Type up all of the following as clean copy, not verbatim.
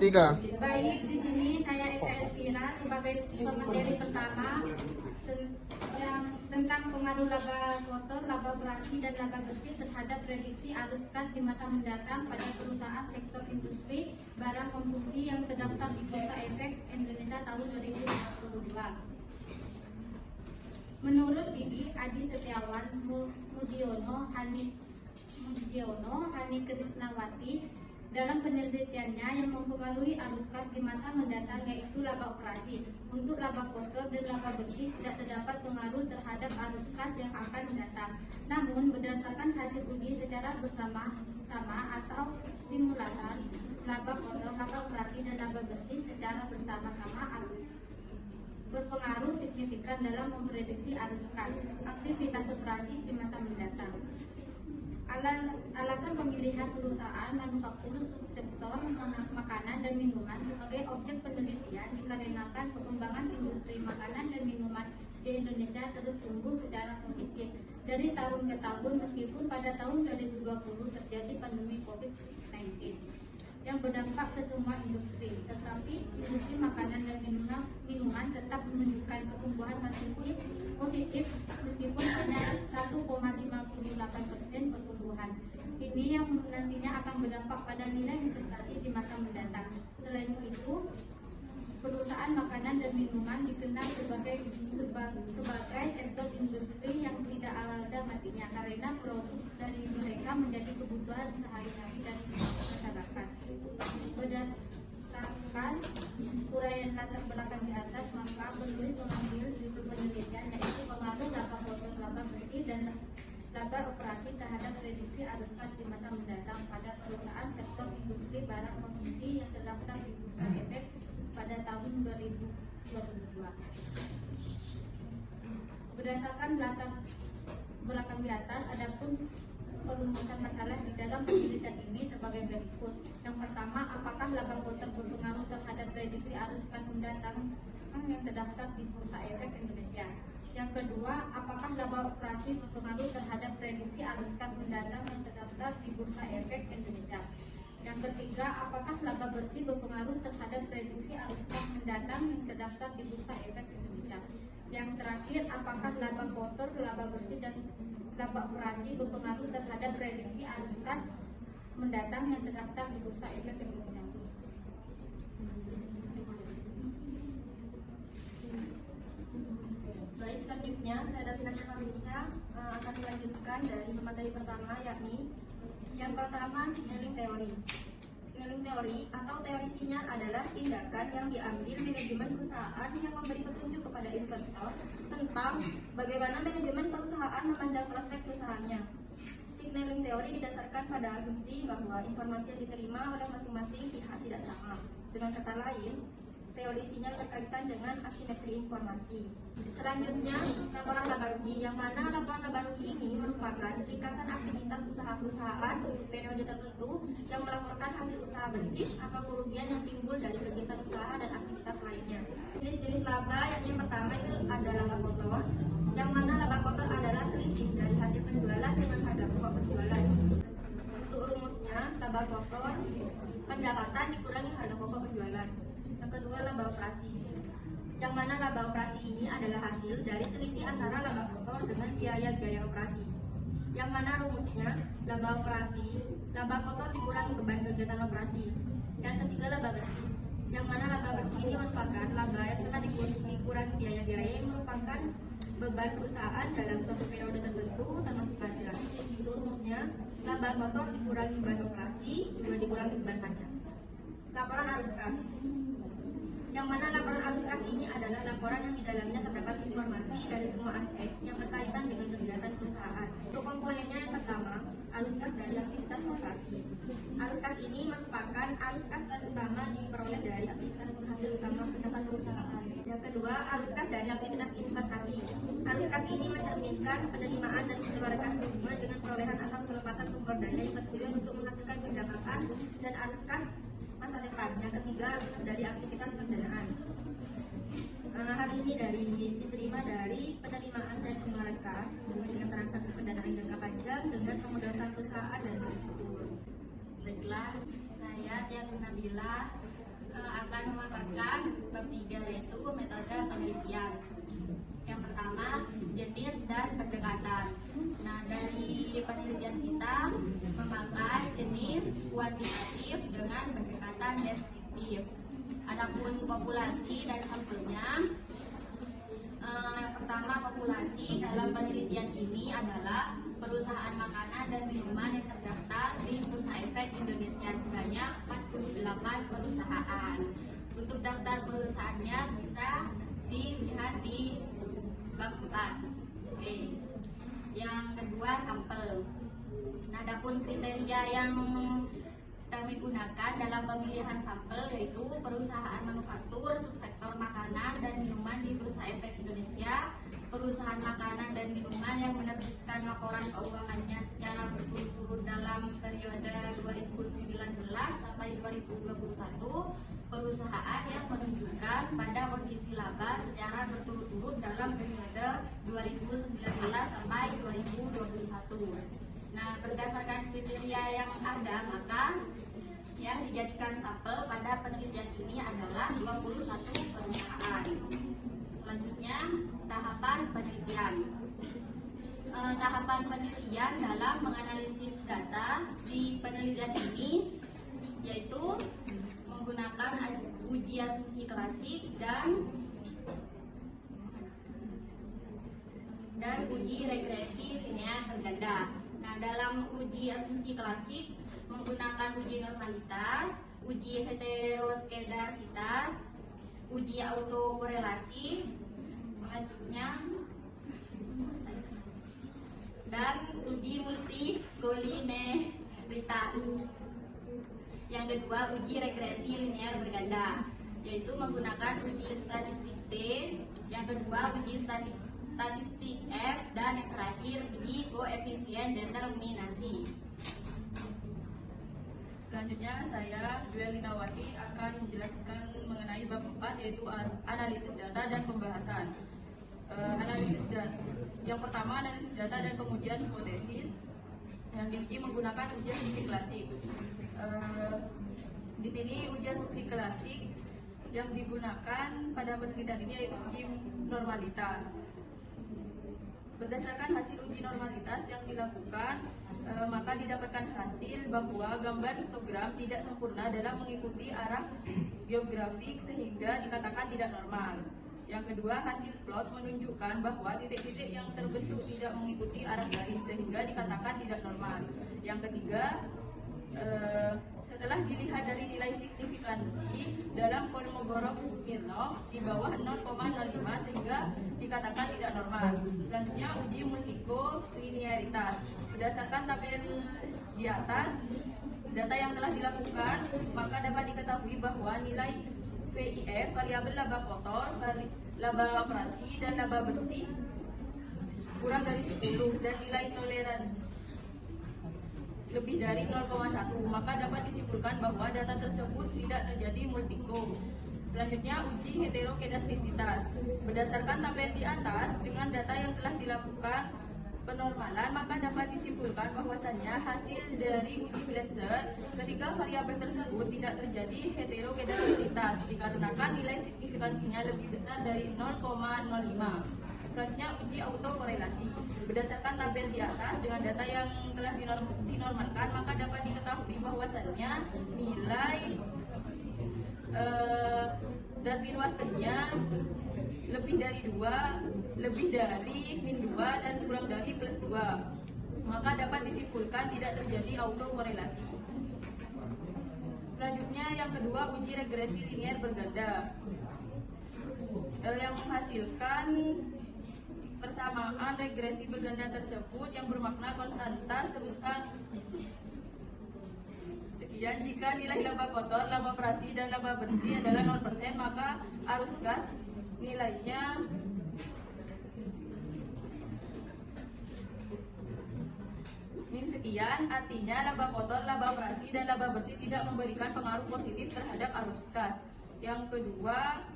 3. Baik, di sini saya Eka Elvira sebagai pemateri pertama yang tentang pengaruh laba kotor, laba operasi, dan laba bersih terhadap prediksi arus kas di masa mendatang pada perusahaan sektor industri barang konsumsi yang terdaftar di Bursa Efek Indonesia tahun 2022. Menurut Didi Adi Setiawan Mujiono Hani Krisnawati, dalam penelitiannya yang mempengaruhi arus kas di masa mendatang yaitu laba operasi. Untuk laba kotor dan laba bersih tidak terdapat pengaruh terhadap arus kas yang akan datang. Namun berdasarkan hasil uji secara bersama-sama atau simulatan, laba kotor, laba operasi dan laba bersih secara bersama-sama berpengaruh signifikan dalam memprediksi arus kas aktivitas operasi di masa mendatang. Alasan pemilihan perusahaan manufaktur subsektor makanan dan minuman sebagai objek penelitian dikarenakan perkembangan industri makanan dan minuman di Indonesia terus tumbuh secara positif dari tahun ke tahun, meskipun pada tahun 2020 terjadi pandemi COVID-19 yang berdampak ke semua industri, tetapi industri makanan dan minuman tetap menunjukkan pertumbuhan positif meskipun hanya 1,58% pertumbuhan. Ini yang nantinya akan berdampak pada nilai investasi di masa mendatang. Selain itu, perusahaan makanan dan minuman dikenal sebagai sektor industri yang tidak ada matinya karena produk dari mereka menjadi kebutuhan sehari-hari dari masyarakat. Berdasarkan uraian latar belakang di atas, maka penulis mengambil judul penelitian yaitu pengaruh laba kotor, laba bersih, dan laba operasi terhadap prediksi arus kas di masa mendatang pada perusahaan sektor industri barang konsumsi yang terdaftar di Bursa Efek pada tahun 2022. Berdasarkan latar belakang di atas, adapun perumusan masalah di dalam penelitian ini sebagai berikut. Yang pertama, apakah laba kotor berpengaruh terhadap prediksi arus kas mendatang yang terdaftar di Bursa Efek Indonesia? Yang kedua, apakah laba operasi berpengaruh terhadap prediksi arus kas mendatang yang terdaftar di Bursa Efek Indonesia? Yang ketiga, apakah laba bersih berpengaruh terhadap prediksi arus kas mendatang yang terdaftar di Bursa Efek Indonesia? Yang terakhir, apakah laba kotor, laba bersih, dan laba operasi berpengaruh terhadap prediksi arus kas mendatang yang terdaftar di Bursa Efek Indonesia? Baik, selanjutnya saya Davina Syafarunisa akan melanjutkan dari materi pertama, yakni yang pertama, signaling teori. Signaling teori atau teori sinyal adalah tindakan yang diambil manajemen perusahaan yang memberi petunjuk kepada investor tentang bagaimana manajemen perusahaan memandang prospek perusahaannya. Signaling teori didasarkan pada asumsi bahwa informasi yang diterima oleh masing-masing pihak tidak sama. Dengan kata lain, teori sinyal berkaitan dengan asimetri informasi. Selanjutnya, laporan laba rugi, yang mana laporan laba rugi ini merupakan ringkasan aktivitas usaha perusahaan untuk periode tertentu yang melaporkan hasil usaha bersih atau kerugian yang timbul dari kegiatan usaha dan aktivitas lainnya. Jenis-jenis laba yang pertama itu ada laba kotor, yang mana laba kotor adalah selisih dari hasil penjualan dengan harga pokok penjualan. Untuk rumusnya, laba kotor pendapatan dikurangi harga pokok penjualan. Yang kedua, laba operasi, yang mana laba operasi ini adalah hasil dari selisih antara laba kotor dengan biaya-biaya operasi. Yang mana rumusnya, laba kotor dikurangi beban kegiatan operasi. Yang ketiga, laba bersih, yang mana laba bersih ini merupakan laba yang telah dikurangi biaya-biaya yang merupakan beban perusahaan dalam suatu periode tertentu termasuk pajak. Untuk rumusnya, laba kotor dikurangi beban operasi juga dikurangi beban pajak. Laporan arus kas, yang mana laporan arus kas ini adalah laporan yang di dalamnya terdapat informasi dari semua aspek yang berkaitan dengan kegiatan perusahaan. Untuk komponennya, yang pertama, arus kas dari aktivitas operasi. Arus kas ini merupakan arus kas utama diperoleh dari aktivitas penghasil utama pendapat perusahaan. Yang kedua, arus kas dari aktivitas investasi. Arus kas ini mencerminkan penerimaan dan pengeluaran kas sehubungan dengan perolehan asal pelepasan sumber daya yang bertujuan untuk menghasilkan pendapatan dan arus kas masa depan. Yang ketiga, dari aktivitas pendanaan. Hal ini diterima dari penerimaan dan pengeluaran kas dengan transaksi pendanaan jangka panjang dengan pemodal perusahaan dan berikut. Baiklah, saya Tiatu Nabila akan memaparkan bab 3, yaitu metode penelitian. Yang pertama, jenis dan pendekatan. Nah, dari penelitian kita memakai jenis kuantitatif dengan pendekatan deskriptif. Adapun populasi dan sampelnya, yang pertama, populasi dalam penelitian ini adalah perusahaan makanan dan minuman yang terdaftar di Bursa Efek Indonesia sebanyak 48 perusahaan. Untuk daftar perusahaannya bisa dilihat di bab 4. Oke. Yang kedua, sampel. Nah, adapun kriteria yang kami gunakan dalam pemilihan sampel yaitu perusahaan manufaktur subsektor makanan dan minuman di Bursa Efek Indonesia, perusahaan makanan dan minuman yang menerbitkan laporan keuangannya secara berturut-turut dalam periode 2019 sampai 2021, perusahaan yang menunjukkan pada kondisi laba secara berturut-turut dalam periode 2019 sampai 2021. Nah, berdasarkan kriteria yang ada, maka yang dijadikan sampel pada penelitian ini adalah 21 perusahaan. Selanjutnya, tahapan penelitian. Tahapan penelitian dalam menganalisis data di penelitian ini yaitu menggunakan uji asumsi klasik dan uji regresi linear berganda. Nah, dalam uji asumsi klasik menggunakan uji normalitas, uji heteroskedasitas, uji autokorelasi, selanjutnya dan uji multikolinearitas. Yang kedua, uji regresi linear berganda, yaitu menggunakan uji statistik T. Yang kedua, uji statistik F, dan yang terakhir uji koefisien determinasi. Selanjutnya saya, Dwi Linawati, akan menjelaskan mengenai bab 4, yaitu analisis data dan pembahasan. Analisis data. Yang pertama, analisis data dan pengujian hipotesis yang diuji menggunakan uji asumsi klasik. Di sini uji asumsi klasik yang digunakan pada penelitian ini yaitu uji normalitas. Berdasarkan hasil uji normalitas yang dilakukan, maka didapatkan hasil bahwa gambar histogram tidak sempurna dalam mengikuti arah geografik sehingga dikatakan tidak normal. Yang kedua, hasil plot menunjukkan bahwa titik-titik yang terbentuk tidak mengikuti arah garis sehingga dikatakan tidak normal. Yang ketiga, setelah dilihat dari nilai signifikansi dalam Kolmogorov-Smirnov di bawah 0,05 sehingga dikatakan tidak normal. Selanjutnya, uji multikolinearitas. Berdasarkan tabel di atas, data yang telah dilakukan, maka dapat diketahui bahwa nilai VIF, variabel laba kotor, laba operasi, dan laba bersih kurang dari 10 dan nilai toleran lebih dari 0,1, maka dapat disimpulkan bahwa data tersebut tidak terjadi multiko. Selanjutnya, uji heterokedastisitas. Berdasarkan tabel di atas dengan data yang telah dilakukan penormalan, maka dapat disimpulkan bahwasannya hasil dari uji Bletcher ketika variabel tersebut tidak terjadi heterokedastisitas dikarenakan nilai signifikansinya lebih besar dari 0,05. Selanjutnya, uji autokorelasi. Berdasarkan tabel di atas dengan data yang telah dinormalkan, maka dapat diketahui bahwasannya nilai Darwin-Wasslernya lebih dari 2, lebih dari min 2, dan kurang dari plus 2. Maka dapat disimpulkan tidak terjadi autokorelasi. Selanjutnya, yang kedua, uji regresi linear berganda yang menghasilkan persamaan regresi berganda tersebut yang bermakna konstanta sebesar sekian. Jika nilai laba kotor, laba operasi, dan laba bersih adalah 0%, maka arus gas nilainya min sekian. Artinya laba kotor, laba operasi, dan laba bersih tidak memberikan pengaruh positif terhadap arus gas. Yang kedua,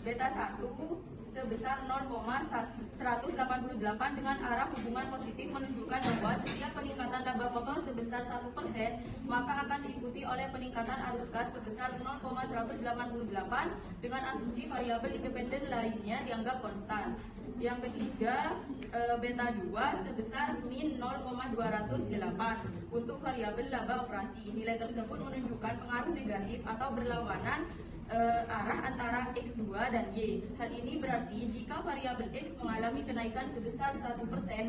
beta 1 sebesar 0,188 dengan arah hubungan positif menunjukkan bahwa setiap peningkatan laba kotor sebesar 1%, maka akan diikuti oleh peningkatan arus kas sebesar 0,188 dengan asumsi variabel independen lainnya dianggap konstan. Yang ketiga, beta 2 sebesar min 0,208 untuk variabel laba operasi. Nilai tersebut menunjukkan pengaruh negatif atau berlawanan arah antara X2 dan Y. Hal ini berarti jika variabel X mengalami kenaikan sebesar 1%,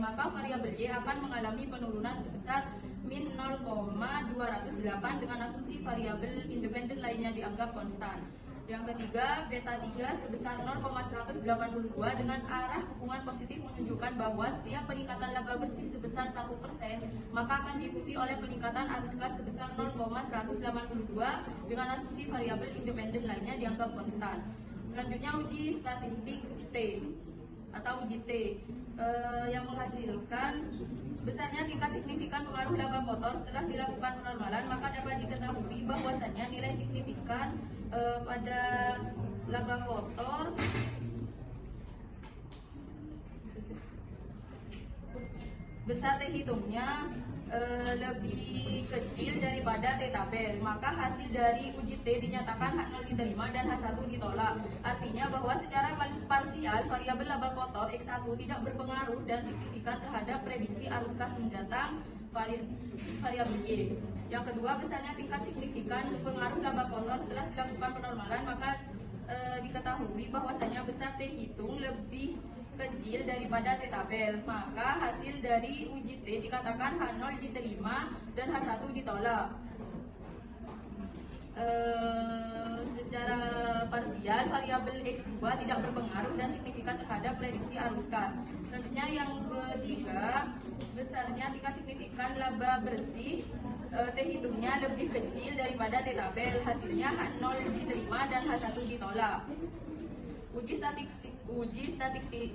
maka variabel Y akan mengalami penurunan sebesar min 0,208 dengan asumsi variabel independen lainnya dianggap konstan. Yang ketiga, beta 3 sebesar 0,182 dengan arah hubungan positif menunjukkan bahwa setiap peningkatan laba bersih sebesar 1%, maka akan diikuti oleh peningkatan arus kas sebesar 0,182 dengan asumsi variabel independen lainnya dianggap konstan. Selanjutnya uji statistik T atau uji T yang menghasilkan besarnya tingkat signifikan pengaruh laba kotor setelah dilakukan penormalan, maka dapat diketahui bahwasannya nilai signifikan pada laba kotor besar T hitungnya lebih kecil daripada T tabel, maka hasil dari uji T dinyatakan H0 diterima dan H1 ditolak. Artinya bahwa secara parsial variabel laba kotor X1 tidak berpengaruh dan signifikan terhadap prediksi arus kas mendatang variabel Y. Yang kedua, besarnya tingkat signifikan pengaruh laba kotor setelah dilakukan penormalan, maka diketahui bahwasanya besar T hitung lebih kecil daripada T tabel, maka hasil dari uji T dikatakan H0 diterima dan H1 ditolak. Secara parsial variabel X2 tidak berpengaruh dan signifikan terhadap prediksi arus kas. Selanjutnya yang ketiga, besarnya tingkat signifikan laba bersih T hitungnya lebih kecil daripada T tabel, hasilnya H0 diterima dan H1 ditolak. Uji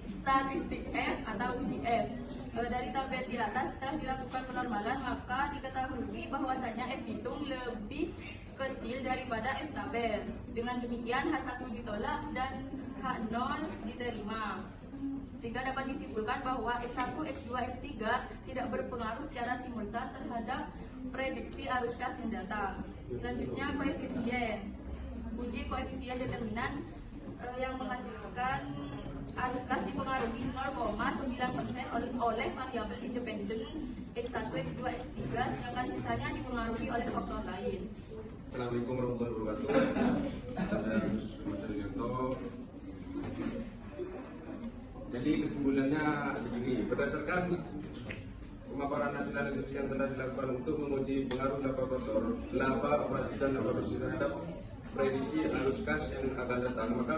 statistik F atau uji F. Dari tabel di atas setelah dilakukan penormalan, maka diketahui bahwasanya F hitung lebih kecil daripada F tabel. Dengan demikian H1 ditolak dan H0 diterima. Sehingga dapat disimpulkan bahwa X1, X2, X3 tidak berpengaruh secara simultan terhadap prediksi arus kas mendatang. Selanjutnya koefisien. Uji koefisien determinan yang menghasilkan arus kas dipengaruhi 0,9% oleh variabel independen X1, X2, X3, sedangkan sisanya dipengaruhi oleh faktor lain. Assalamualaikum warahmatullahi wabarakatuh. Saya Gus Masarianto. Jadi kesimpulannya begini, berdasarkan pemaparan hasil analisis yang telah dilakukan untuk menguji pengaruh laba kotor, laba operasi dan laba bersih terhadap prediksi arus kas yang akan datang, maka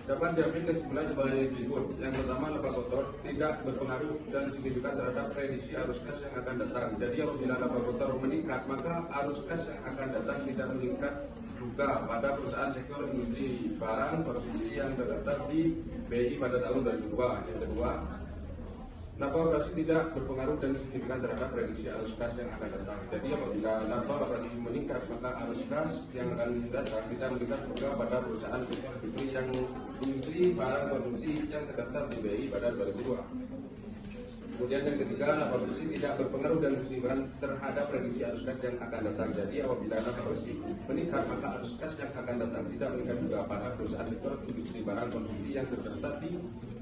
dapat diambil kesimpulan sebagai berikut. Yang pertama, laba kotor tidak berpengaruh dan signifikan terhadap prediksi arus kas yang akan datang. Jadi apabila laba kotor meningkat, maka arus kas yang akan datang tidak meningkat juga pada perusahaan sektor industri barang konsumsi yang terdaftar di BI pada tahun 2002. Yang kedua, laba operasi tidak berpengaruh dan signifikan terhadap prediksi arus kas yang akan datang. Jadi apabila laba operasi meningkat, maka arus kas yang akan datang tidak meningkat juga pada perusahaan sektor industri barang konsumsi yang terdaftar di BI pada 2002. Kemudian yang ketiga, laba bersih tidak berpengaruh dan signifikan terhadap prediksi arus kas yang akan datang. Jadi apabila laba bersih meningkat, maka arus kas yang akan datang tidak meningkat juga pada perusahaan sektor industri barang konsumsi yang terdaftar di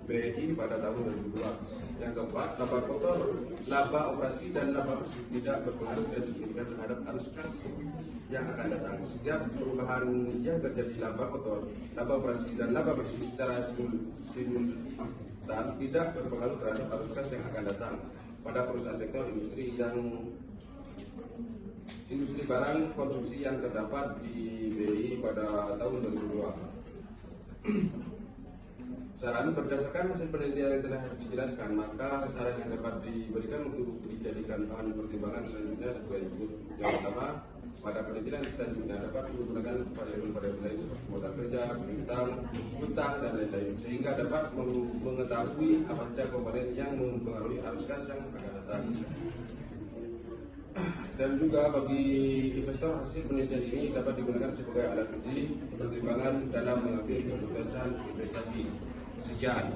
BI pada tahun 2002. Yang keempat, laba kotor, laba operasi dan laba bersih tidak berpengaruh dan signifikan terhadap arus kas yang akan datang. Setiap perubahan yang terjadi laba kotor, laba operasi dan laba bersih secara simultan tidak berpengaruh terhadap arus kas yang akan datang pada perusahaan sektor industri barang konsumsi yang terdapat di BI pada tahun 2002. Saran berdasarkan hasil penelitian yang telah dijelaskan, maka saran yang dapat diberikan untuk dijadikan bahan pertimbangan selanjutnya sebagai berikut. Yang pertama, pada penelitian selanjutnya dapat menggunakan variabel-variabel lain seperti modal kerja, hutang, dan lain-lain, sehingga dapat mengetahui apa saja komponen yang mempengaruhi arus kas yang akan datang. Dan juga bagi investor, hasil penelitian ini dapat digunakan sebagai alat uji pertimbangan dalam mengambil keputusan investasi. Sekian.